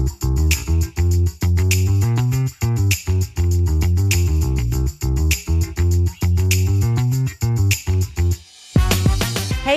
Hey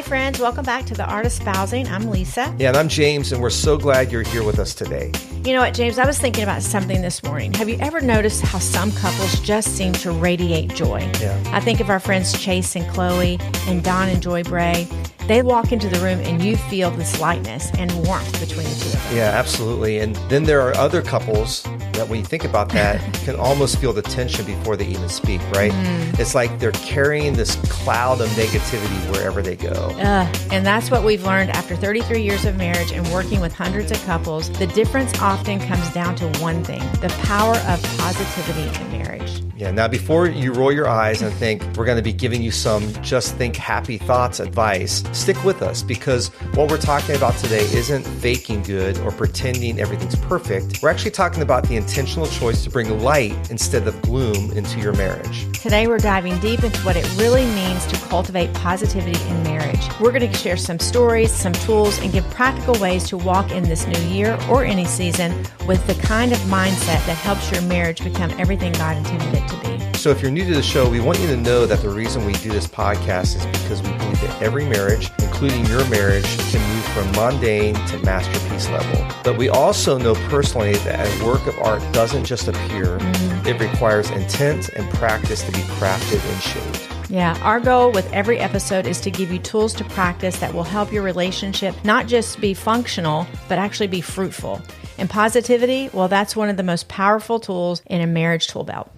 friends, welcome back to The Art of Spousing. I'm Lisa. Yeah, and I'm James, and we're so glad you're here with us today. You know what, James? I was thinking about something this morning. Have you ever noticed how some couples just seem to radiate joy? Yeah. I think of our friends Chase and Chloe and Don and Joy Bray. They walk into the room and you feel this lightness and warmth between the two of them. Yeah, absolutely. And then there are other couples that when you think about that, you can almost feel the tension before they even speak, right? It's like they're carrying this cloud of negativity wherever they go. And that's what we've learned after 33 years of marriage and working with hundreds of couples. The difference often comes down to one thing, the power of positivity in marriage. Yeah, now before you roll your eyes and think we're going to be giving you some just think happy thoughts advice, stick with us because what we're talking about today isn't faking good or pretending everything's perfect. We're actually talking about the intentional choice to bring light instead of gloom into your marriage. Today we're diving deep into what it really means to cultivate positivity in marriage. We're going to share some stories, some tools, and give practical ways to walk in this new year or any season with the kind of mindset that helps your marriage become everything God intended it to be. So if you're new to the show, we want you to know that the reason we do this podcast is because we believe that every marriage, including your marriage, can move from mundane to masterpiece level. But we also know personally that a work of art doesn't just appear. It requires intent and practice to be crafted and shaped. Yeah, our goal with every episode is to give you tools to practice that will help your relationship not just be functional, but actually be fruitful. And positivity, well, that's one of the most powerful tools in a marriage tool belt.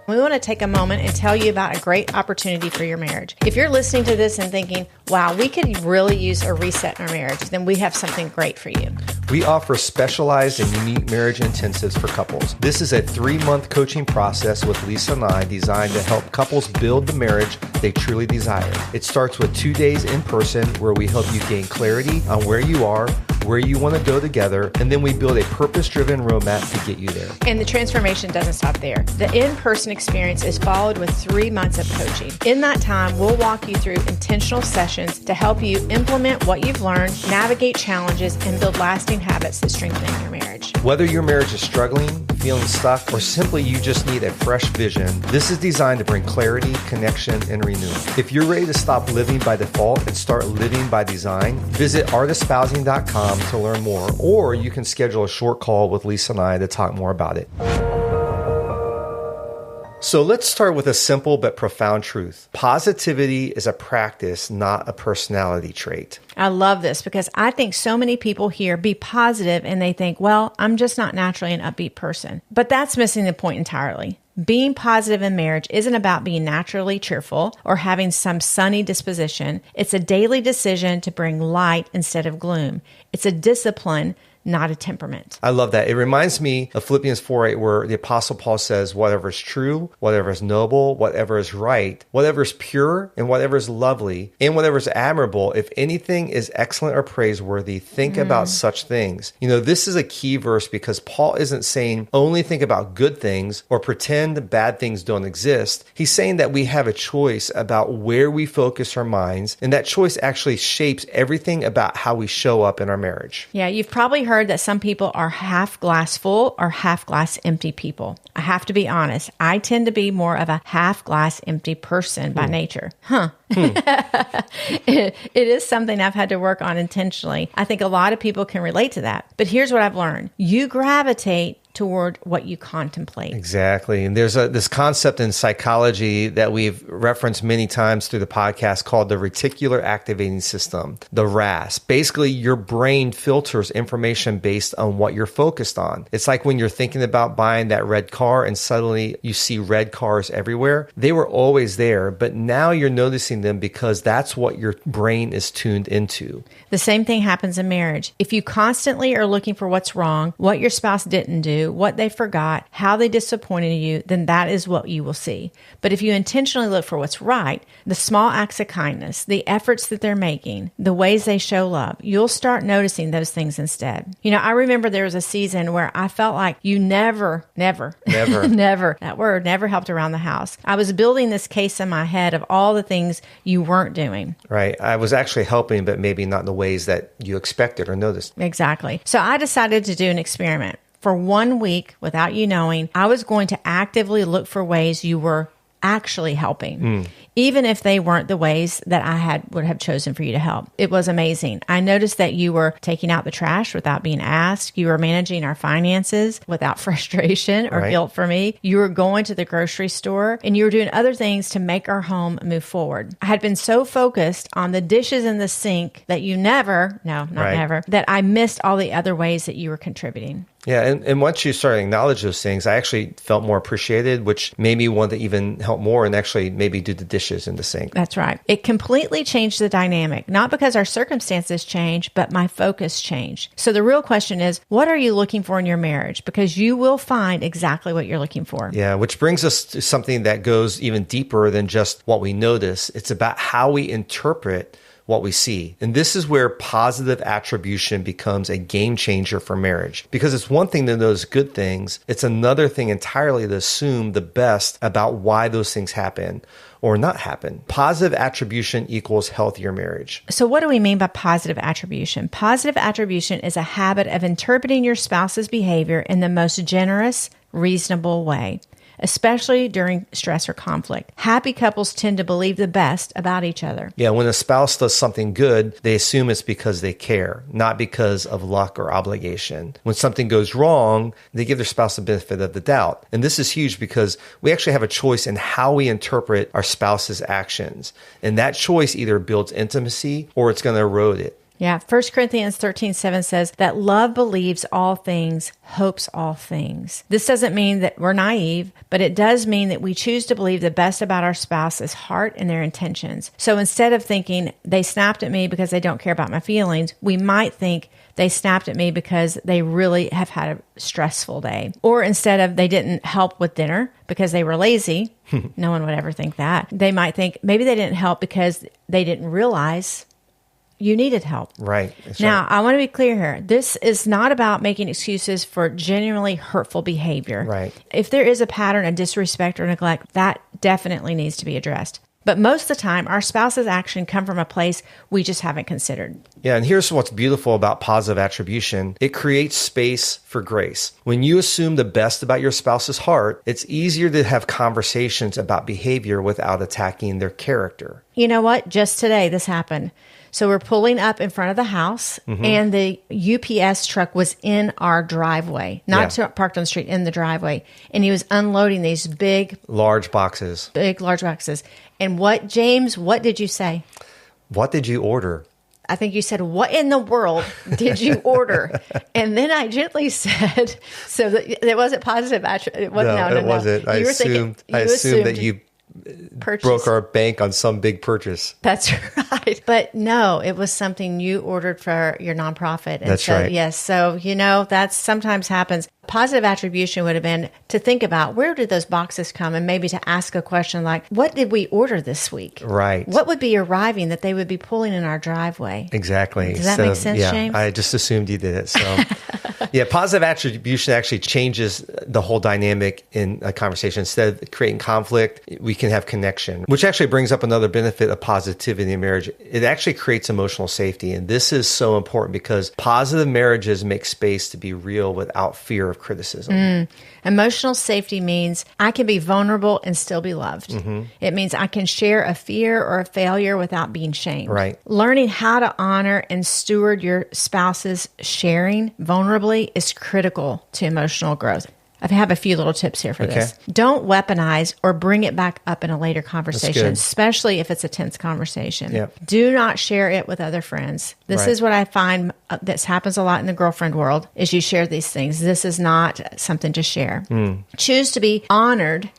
We want to take a moment and tell you about a great opportunity for your marriage. If you're listening to this and thinking, wow, we could really use a reset in our marriage, then we have something great for you. We offer specialized and unique marriage intensives for couples. This is a 3-month coaching process with Lisa and I designed to help couples build the marriage they truly desire. It starts with 2 days in person where we help you gain clarity on where you are, where you want to go together, and then we build a purpose-driven roadmap to get you there. And the transformation doesn't stop there. The in-person experience is followed with 3 months of coaching. In that time, we'll walk you through intentional sessions to help you implement what you've learned, navigate challenges, and build lasting habits that strengthen your marriage. Whether your marriage is struggling, feeling stuck, or simply you just need a fresh vision, this is designed to bring clarity, connection, and renewal. If you're ready to stop living by default and start living by design, visit artofspousing.com to learn more, or you can schedule a short call with Lisa and I to talk more about it. So let's start with a simple but profound truth. Positivity is a practice, not a personality trait. I love this because I think so many people here be positive and they think, well, I'm just not naturally an upbeat person. But that's missing the point entirely. Being positive in marriage isn't about being naturally cheerful or having some sunny disposition. It's a daily decision to bring light instead of gloom. It's a discipline, not a temperament. I love that. It reminds me of Philippians 4:8, where the Apostle Paul says, whatever is true, whatever is noble, whatever is right, whatever is pure, and whatever is lovely, and whatever is admirable, if anything is excellent or praiseworthy, think about such things. You know, this is a key verse because Paul isn't saying only think about good things or pretend bad things don't exist. He's saying that we have a choice about where we focus our minds, and that choice actually shapes everything about how we show up in our marriage. Yeah, you've probably heard that some people are half glass full or half glass empty people. I have to be honest. I tend to be more of a half glass empty person by nature. It is something I've had to work on intentionally. I think a lot of people can relate to that. But here's what I've learned. You gravitate toward what you contemplate. Exactly. And there's this concept in psychology that we've referenced many times through the podcast called the reticular activating system, the RAS. Basically, your brain filters information based on what you're focused on. It's like when you're thinking about buying that red car and suddenly you see red cars everywhere. They were always there, but now you're noticing them because that's what your brain is tuned into. The same thing happens in marriage. If you constantly are looking for what's wrong, what your spouse didn't do, do, what they forgot, how they disappointed you, then that is what you will see. But if you intentionally look for what's right, the small acts of kindness, the efforts that they're making, the ways they show love, you'll start noticing those things instead. I remember there was a season where I felt like you never that word never helped around the house. I was building this case in my head of all the things you weren't doing. Right. I was actually helping, but maybe not in the ways that you expected or noticed. Exactly. So I decided to do an experiment. For 1 week, without you knowing, I was going to actively look for ways you were actually helping, even if they weren't the ways that I would have chosen for you to help. It was amazing. I noticed that you were taking out the trash without being asked. You were managing our finances without frustration or guilt for me. You were going to the grocery store and you were doing other things to make our home move forward. I had been so focused on the dishes in the sink that that I missed all the other ways that you were contributing. Yeah, and once you started to acknowledge those things, I actually felt more appreciated, which made me want to even help more and actually maybe do the dishes in the sink. That's right. It completely changed the dynamic, not because our circumstances changed, but my focus changed. So the real question is, what are you looking for in your marriage? Because you will find exactly what you're looking for. Yeah, which brings us to something that goes even deeper than just what we notice. It's about how we interpret what we see. And this is where positive attribution becomes a game changer for marriage. Because it's one thing to notice good things. It's another thing entirely to assume the best about why those things happen or not happen. Positive attribution equals healthier marriage. So what do we mean by positive attribution? Positive attribution is a habit of interpreting your spouse's behavior in the most generous, reasonable way, especially during stress or conflict. Happy couples tend to believe the best about each other. Yeah, when a spouse does something good, they assume it's because they care, not because of luck or obligation. When something goes wrong, they give their spouse the benefit of the doubt. And this is huge because we actually have a choice in how we interpret our spouse's actions. And that choice either builds intimacy or it's going to erode it. Yeah, 1 Corinthians 13:7 says that love believes all things, hopes all things. This doesn't mean that we're naive, but it does mean that we choose to believe the best about our spouse's heart and their intentions. So instead of thinking they snapped at me because they don't care about my feelings, we might think they snapped at me because they really have had a stressful day. Or instead of they didn't help with dinner because they were lazy, no one would ever think that. They might think maybe they didn't help because they didn't realize you needed help. Right. Now, I want to be clear here. This is not about making excuses for genuinely hurtful behavior. Right. If there is a pattern of disrespect or neglect, that definitely needs to be addressed. But most of the time, our spouse's action come from a place we just haven't considered. Yeah, and here's what's beautiful about positive attribution. It creates space for grace. When you assume the best about your spouse's heart, it's easier to have conversations about behavior without attacking their character. You know what? Just today, this happened. So we're pulling up in front of the house, and the UPS truck was in our driveway, not parked on the street, in the driveway. And he was unloading these large boxes. And what did you say? What did you order? I think you said, what in the world did you order? And then I gently said, so that it wasn't positive. It wasn't. I assumed that you broke our bank on some big purchase. That's right. But no, it was something you ordered for your nonprofit. And That's right. Yes. So, that sometimes happens. Positive attribution would have been to think about, where did those boxes come? And maybe to ask a question like, what did we order this week? Right. What would be arriving that they would be pulling in our driveway? Exactly. Does that make sense, James? I just assumed you did it. So, positive attribution actually changes the whole dynamic in a conversation. Instead of creating conflict, we can have connection, which actually brings up another benefit of positivity in marriage. It actually creates emotional safety. And this is so important because positive marriages make space to be real without fear of criticism. Emotional safety means I can be vulnerable and still be loved. It means I can share a fear or a failure without being shamed. Right. Learning how to honor and steward your spouse's sharing vulnerably is critical to emotional growth. I have a few little tips here for this. Don't weaponize or bring it back up in a later conversation, especially if it's a tense conversation. Yep. Do not share it with other friends. This is what I find that happens a lot in the girlfriend world, is you share these things. This is not something to share. Choose to be honored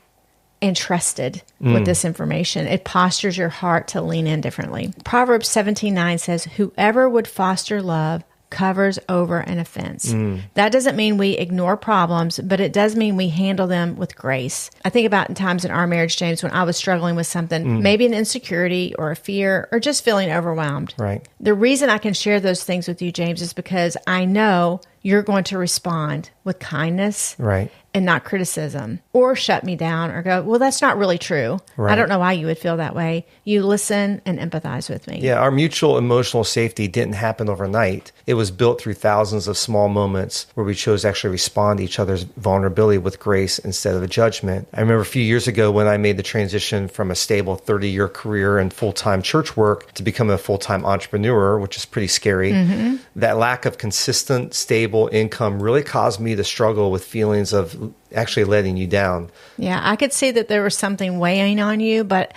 and trusted with this information. It postures your heart to lean in differently. Proverbs 17:9 says, whoever would foster love covers over an offense. That doesn't mean we ignore problems, but it does mean we handle them with grace. I think about times in our marriage, James, when I was struggling with something, maybe an insecurity or a fear or just feeling overwhelmed. Right. The reason I can share those things with you, James, is because I know you're going to respond with kindness. Right. And not criticism or shut me down or go, well, that's not really true. Right. I don't know why you would feel that way. You listen and empathize with me. Yeah, our mutual emotional safety didn't happen overnight. It was built through thousands of small moments where we chose to actually respond to each other's vulnerability with grace instead of a judgment. I remember a few years ago when I made the transition from a stable 30-year career in full-time church work to become a full-time entrepreneur, which is pretty scary. That lack of consistent, stable income really caused me to struggle with feelings of actually letting you down. Yeah, I could see that there was something weighing on you, but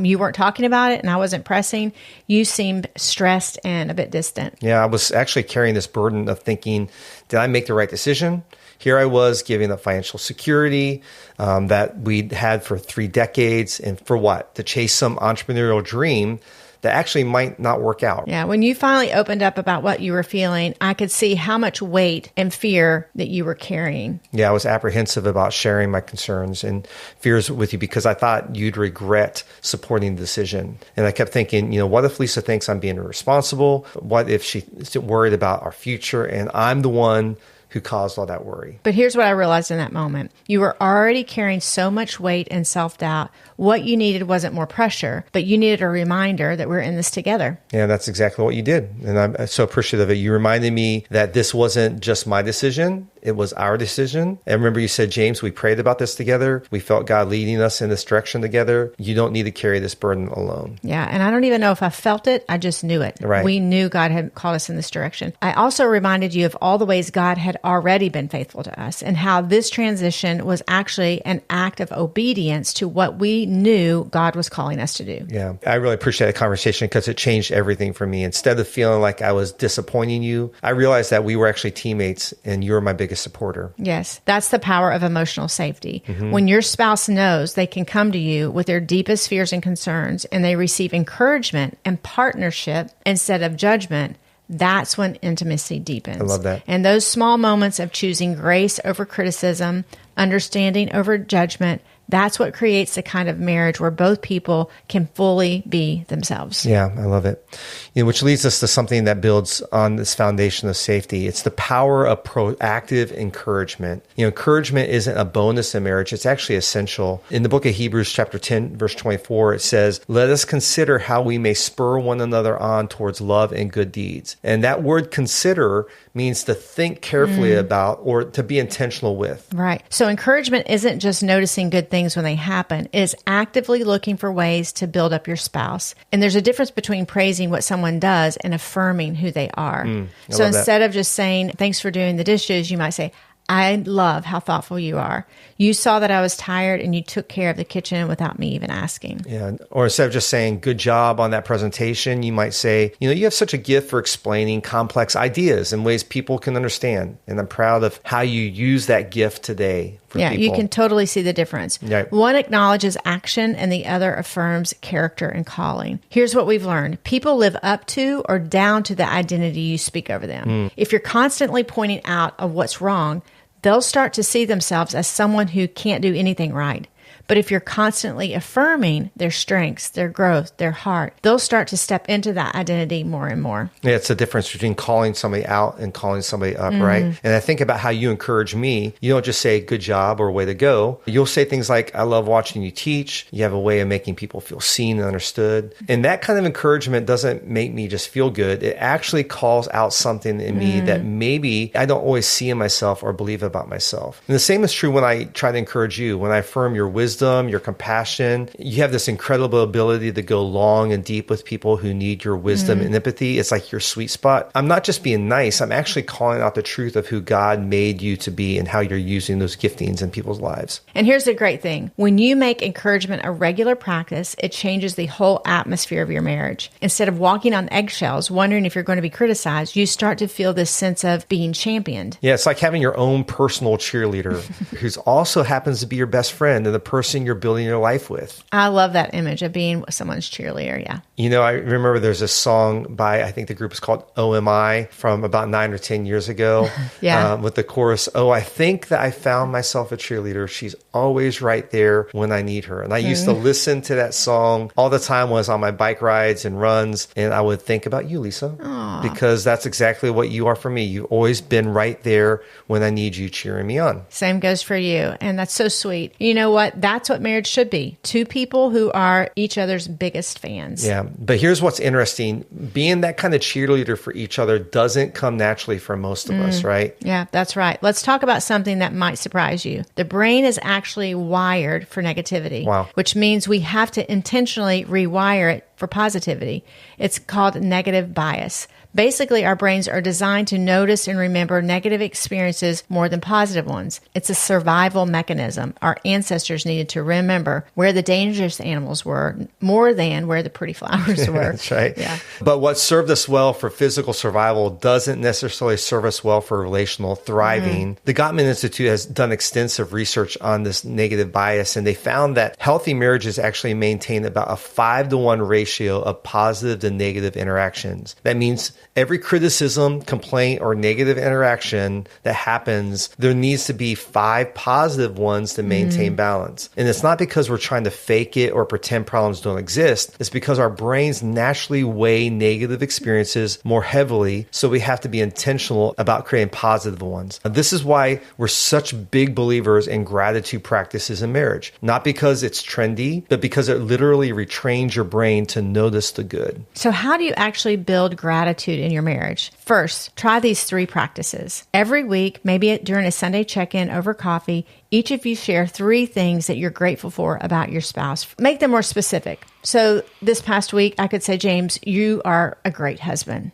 you weren't talking about it and I wasn't pressing. You seemed stressed and a bit distant. Yeah, I was actually carrying this burden of thinking, did I make the right decision? Here I was giving up financial security that we'd had for 3 decades. And for what? To chase some entrepreneurial dream that actually might not work out. Yeah, when you finally opened up about what you were feeling, I could see how much weight and fear that you were carrying. Yeah, I was apprehensive about sharing my concerns and fears with you because I thought you'd regret supporting the decision. And I kept thinking, what if Lisa thinks I'm being irresponsible? What if she's worried about our future and I'm the one who caused all that worry? But here's what I realized in that moment. You were already carrying so much weight and self-doubt. What you needed wasn't more pressure, but you needed a reminder that we're in this together. Yeah, that's exactly what you did. And I'm so appreciative of it. You reminded me that this wasn't just my decision. It was our decision. And remember you said, James, we prayed about this together. We felt God leading us in this direction together. You don't need to carry this burden alone. Yeah. And I don't even know if I felt it. I just knew it. Right. We knew God had called us in this direction. I also reminded you of all the ways God had already been faithful to us and how this transition was actually an act of obedience to what we knew God was calling us to do. Yeah. I really appreciate the conversation because it changed everything for me. Instead of feeling like I was disappointing you, I realized that we were actually teammates and you were my biggest supporter. Yes, that's the power of emotional safety. When your spouse knows they can come to you with their deepest fears and concerns and they receive encouragement and partnership instead of judgment, that's when intimacy deepens. I love that. And those small moments of choosing grace over criticism, understanding over judgment, that's what creates the kind of marriage where both people can fully be themselves. Yeah, I love it. Which leads us to something that builds on this foundation of safety. It's the power of proactive encouragement. Encouragement isn't a bonus in marriage. It's actually essential. In the book of Hebrews, chapter 10, verse 24, it says, let us consider how we may spur one another on towards love and good deeds. And that word consider means to think carefully about or to be intentional with. Right. So encouragement isn't just noticing good things when they happen. It is actively looking for ways to build up your spouse. And there's a difference between praising what someone does and affirming who they are. So instead of just saying, thanks for doing the dishes, you might say, I love how thoughtful you are. You saw that I was tired and you took care of the kitchen without me even asking. Yeah. Or instead of just saying, good job on that presentation, you might say, you have such a gift for explaining complex ideas in ways people can understand. And I'm proud of how you use that gift today for people. You can totally see the difference. Right. One acknowledges action and the other affirms character and calling. Here's what we've learned. People live up to or down to the identity you speak over them. If you're constantly pointing out of what's wrong, they'll start to see themselves as someone who can't do anything right. But if you're constantly affirming their strengths, their growth, their heart, they'll start to step into that identity more and more. Yeah, it's the difference between calling somebody out and calling somebody up, right? And I think about how you encourage me. You don't just say good job or way to go. You'll say things like, I love watching you teach. You have a way of making people feel seen and understood. And that kind of encouragement doesn't make me just feel good. It actually calls out something in me that maybe I don't always see in myself or believe about myself. And the same is true when I try to encourage you. When I affirm your wisdom, your compassion, you have this incredible ability to go long and deep with people who need your wisdom and empathy. It's like your sweet spot. I'm not just being nice. I'm actually calling out the truth of who God made you to be and how you're using those giftings in people's lives. And here's the great thing. When you make encouragement a regular practice, it changes the whole atmosphere of your marriage. Instead of walking on eggshells, wondering if you're going to be criticized, you start to feel this sense of being championed. Yeah, it's like having your own personal cheerleader who also happens to be your best friend and the person person you're building your life with. I love that image of being someone's cheerleader. Yeah. I remember there's a song by, I think the group is called OMI from about 9 or 10 years ago. Yeah. With the chorus, "Oh, I think that I found myself a cheerleader. She's always right there when I need her." And I used to listen to that song all the time when I was on my bike rides and runs. And I would think about you, Lisa, because that's exactly what you are for me. You've always been right there when I need you, cheering me on. Same goes for you. And that's so sweet. You know what? That's what marriage should be. Two people who are each other's biggest fans. Yeah. But here's what's interesting. Being that kind of cheerleader for each other doesn't come naturally for most of us, right? Yeah, that's right. Let's talk about something that might surprise you. The brain is actually wired for negativity, which means we have to intentionally rewire it for positivity. It's called negative bias. Basically, our brains are designed to notice and remember negative experiences more than positive ones. It's a survival mechanism. Our ancestors needed to remember where the dangerous animals were more than where the pretty flowers were. That's right. Yeah. But what served us well for physical survival doesn't necessarily serve us well for relational thriving. The Gottman Institute has done extensive research on this negative bias, and they found that healthy marriages actually maintain about a 5-to-1 ratio of positive to negative interactions. That means every criticism, complaint, or negative interaction that happens, there needs to be 5 positive ones to maintain balance. And it's not because we're trying to fake it or pretend problems don't exist. It's because our brains naturally weigh negative experiences more heavily, so we have to be intentional about creating positive ones. And this is why we're such big believers in gratitude practices in marriage. Not because it's trendy, but because it literally retrains your brain to notice the good. So how do you actually build gratitude in your marriage? First, try these 3 practices. Every week, maybe during a Sunday check-in over coffee, each of you share 3 things that you're grateful for about your spouse. Make them more specific. So this past week, I could say, James, you are a great husband.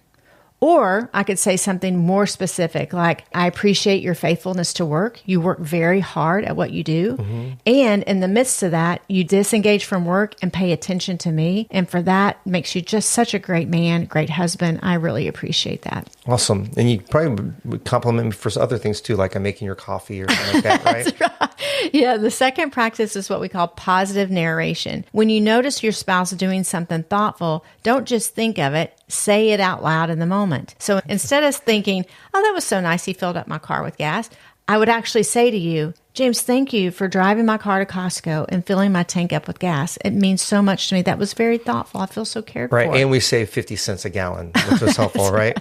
Or I could say something more specific, like, I appreciate your faithfulness to work. You work very hard at what you do. And in the midst of that, you disengage from work and pay attention to me. And for that, makes you just such a great man, great husband. I really appreciate that. Awesome. And you probably would compliment me for other things too, like I'm making your coffee or something like that, right? That's right. Yeah. The second practice is what we call positive narration. When you notice your spouse doing something thoughtful, don't just think of it. Say it out loud in the moment. So instead of thinking, oh, that was so nice, he filled up my car with gas, I would actually say to you, James, thank you for driving my car to Costco and filling my tank up with gas. It means so much to me. That was very thoughtful. I feel so cared for. Right. And we save 50 cents a gallon, which was helpful, right?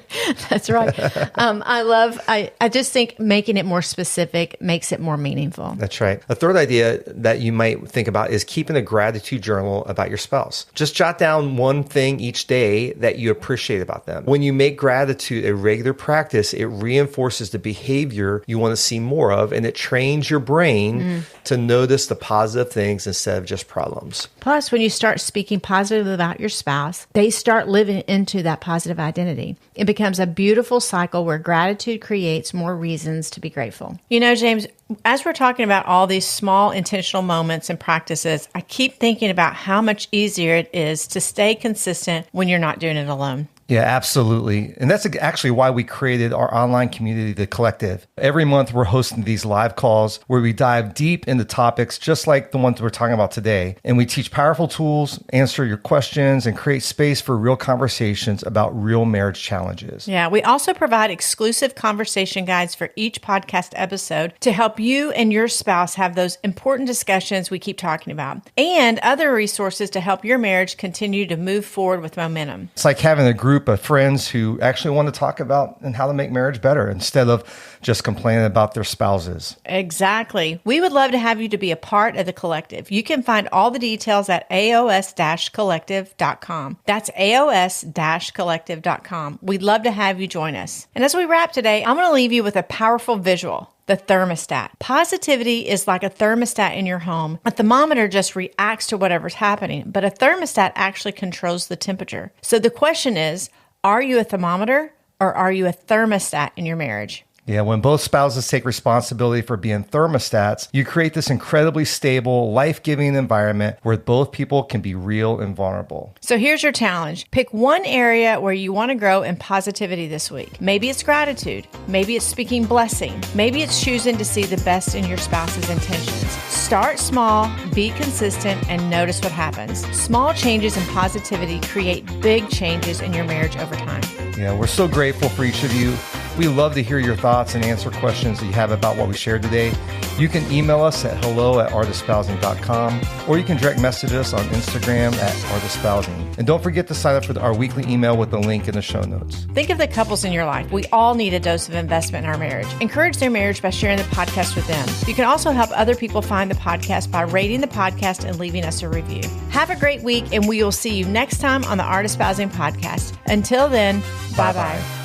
That's right. I just think making it more specific makes it more meaningful. That's right. A third idea that you might think about is keeping a gratitude journal about your spouse. Just jot down one thing each day that you appreciate about them. When you make gratitude a regular practice, it reinforces the behavior you want to see more of, and it trains your brain to notice the positive things instead of just problems. Plus, when you start speaking positively about your spouse, they start living into that positive identity. It becomes a beautiful cycle where gratitude creates more reasons to be grateful. You know, James, as we're talking about all these small intentional moments and practices, I keep thinking about how much easier it is to stay consistent when you're not doing it alone. Yeah, absolutely. And that's actually why we created our online community, The Collective. Every month, we're hosting these live calls where we dive deep into topics just like the ones we're talking about today. And we teach powerful tools, answer your questions, and create space for real conversations about real marriage challenges. Yeah, we also provide exclusive conversation guides for each podcast episode to help you and your spouse have those important discussions we keep talking about, and other resources to help your marriage continue to move forward with momentum. It's like having a group of friends who actually want to talk about and how to make marriage better instead of just complaining about their spouses. Exactly. We would love to have you to be a part of the collective. You can find all the details at aos-collective.com. That's aos-collective.com. We'd love to have you join us. And as we wrap today, I'm going to leave you with a powerful visual. The thermostat. Positivity is like a thermostat in your home. A thermometer just reacts to whatever's happening, but a thermostat actually controls the temperature. So the question is, are you a thermometer or are you a thermostat in your marriage? Yeah, when both spouses take responsibility for being thermostats, you create this incredibly stable, life-giving environment where both people can be real and vulnerable. So here's your challenge. Pick one area where you want to grow in positivity this week. Maybe it's gratitude. Maybe it's speaking blessing. Maybe it's choosing to see the best in your spouse's intentions. Start small, be consistent, and notice what happens. Small changes in positivity create big changes in your marriage over time. Yeah, we're so grateful for each of you. We love to hear your thoughts and answer questions that you have about what we shared today. You can email us at hello@artespousing.com, or you can direct message us on Instagram @artespousing. And don't forget to sign up for our weekly email with the link in the show notes. Think of the couples in your life. We all need a dose of investment in our marriage. Encourage their marriage by sharing the podcast with them. You can also help other people find the podcast by rating the podcast and leaving us a review. Have a great week, and we will see you next time on the Art Espousing podcast. Until then, bye-bye.